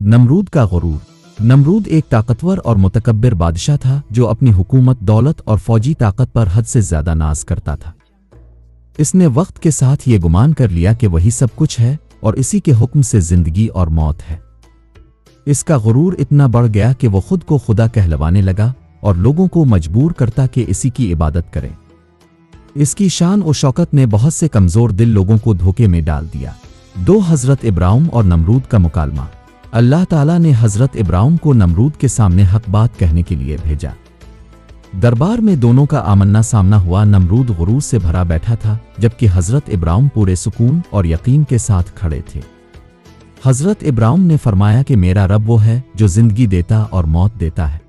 नमरूद का गुरूर। नमरूद एक ताकतवर और मुतकब्बिर बादशाह था जो अपनी हुकूमत, दौलत और फौजी ताकत पर हद से ज्यादा नाज करता था। इसने वक्त के साथ ये गुमान कर लिया कि वही सब कुछ है और इसी के हुक्म से जिंदगी और मौत है। इसका गुरूर इतना बढ़ गया कि वो खुद को खुदा कहलवाने लगा और लोगों को मजबूर करता कि इसी की इबादत करें। इसकी शान और शौकत ने बहुत से कमजोर दिल लोगों को धोखे में डाल दिया। दो हजरत इब्राहिम और नमरूद का मुकालमा। अल्लाह ताला ने हजरत इब्राहिम को नमरूद के सामने हक बात कहने के लिए भेजा। दरबार में दोनों का आमना सामना हुआ। नमरूद गुरूर से भरा बैठा था जबकि हजरत इब्राहिम पूरे सुकून और यकीन के साथ खड़े थे। हजरत इब्राहिम ने फरमाया कि मेरा रब वो है जो जिंदगी देता और मौत देता है।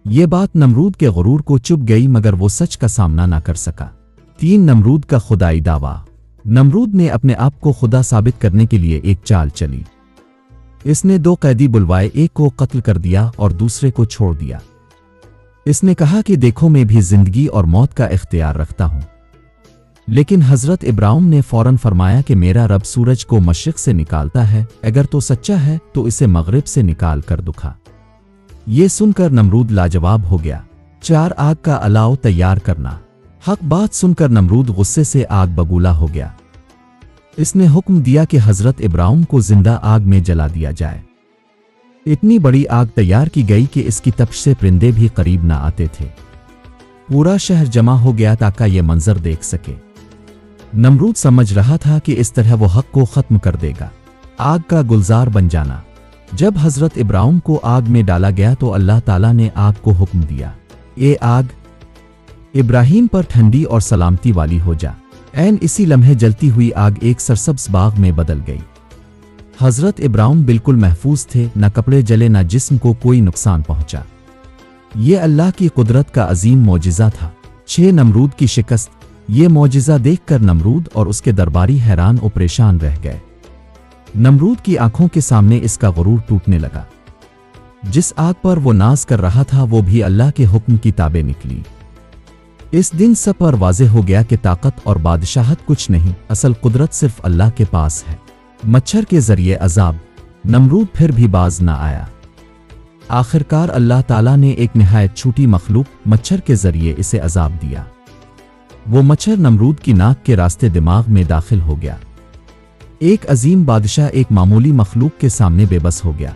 ये बात नमरूद के गुरूर को चुभ गई मगर वो सच का सामना ना कर सका। 3 नमरूद का खुदाई दावा। नमरूद ने अपने आप को खुदा साबित करने के लिए एक चाल चली। इसने 2 कैदी बुलवाए, एक को कत्ल कर दिया और दूसरे को छोड़ दिया। इसने कहा कि देखो मैं भी जिंदगी और मौत का इख्तियार रखता हूं। लेकिन हजरत इब्राहिम ने फौरन फरमाया कि मेरा रब सूरज को मशरिक से निकालता है, अगर तो सच्चा है तो इसे मगरिब से निकाल कर दुखा। ये सुनकर नमरूद लाजवाब हो गया। 4 आग का अलाव तैयार करना। हक बात सुनकर नमरूद गुस्से से आग बबूला हो गया। इसने हुक्म दिया कि हजरत इब्राहिम को जिंदा आग में जला दिया जाए। इतनी बड़ी आग तैयार की गई कि इसकी तपिश से परिंदे भी करीब न आते थे। पूरा शहर जमा हो गया ताकि ये मंजर देख सके। नमरूद समझ रहा था कि इस तरह वो हक को खत्म कर देगा। आग का गुलजार बन जाना। जब हजरत इब्राहिम को आग में डाला गया तो अल्लाह ताला ने आग को हुक्म दिया, ए आग, इब्राहिम पर ठंडी और सलामती वाली हो जा। ऐन इसी लम्हे जलती हुई आग एक सरसब्ज बाग में बदल गई। हजरत इब्राहिम बिल्कुल महफूज थे, न कपड़े जले न जिस्म को कोई नुकसान पहुंचा। ये अल्लाह की कुदरत का अजीम मौजिज़ा था। 6 नमरूद की शिकस्त। ये मौजिज़ा देखकर नमरूद और उसके दरबारी हैरान और परेशान रह गए। नमरूद की आंखों के सामने इसका गुरूर टूटने लगा। जिस आग पर वो नाज कर रहा था वो भी अल्लाह के हुक्म की ताबे निकली। इस दिन सब पर वाज़े हो गया कि ताकत और बादशाहत कुछ नहीं, असल कुदरत सिर्फ अल्लाह के पास है। मच्छर के जरिए अजाब। नमरूद फिर भी बाज न आया। आखिरकार अल्लाह ताला ने एक निहायत छोटी मखलूक मच्छर के जरिए इसे अजाब दिया। वो मच्छर नमरूद की नाक के रास्ते दिमाग में दाखिल हो गया। एक अजीम बादशाह एक मामूली मखलूक के सामने बेबस हो गया।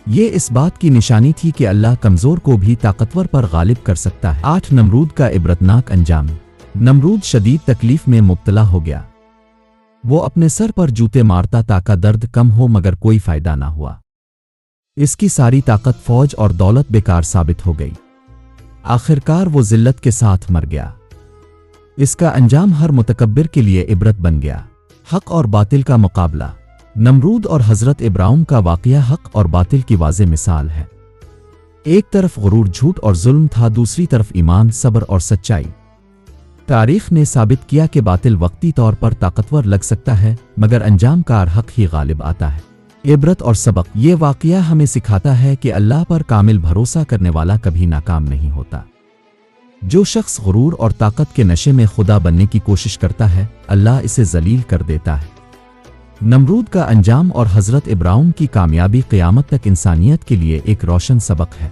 ये इस बात की निशानी थी कि अल्लाह कमजोर को भी ताकतवर पर गालिब कर सकता है। 8 नमरूद का इबरतनाक अंजाम। नमरूद शदीद तकलीफ में मुब्तला हो गया। वो अपने सर पर जूते मारता ताकि दर्द कम हो मगर कोई फायदा ना हुआ। इसकी सारी ताकत, फौज और दौलत बेकार साबित हो गई। आखिरकार वो जिल्लत के साथ मर गया। इसका अंजाम हर मुतकब्बिर के लिए इबरत बन गया। हक और बातिल का मुकाबला। नमरूद और हजरत इब्राहिम का वाक़या हक और बातिल की वाज़े मिसाल है। एक तरफ गुरूर, झूठ और जुल्म था, दूसरी तरफ ईमान, सब्र और सच्चाई। तारीख ने साबित किया कि बातिल वक्ती तौर पर ताकतवर लग सकता है मगर अंजाम कार हक ही गालिब आता है। इबरत और सबक। ये वाक़या हमें सिखाता है कि अल्लाह पर कामिल भरोसा करने वाला कभी नाकाम नहीं होता। जो शख्स गुरूर और ताकत के नशे में खुदा बनने की कोशिश करता है, अल्लाह इसे जलील कर देता है। नमरूद का अंजाम और हजरत इब्राहिम की कामयाबी क़यामत तक इंसानियत के लिए एक रोशन सबक है।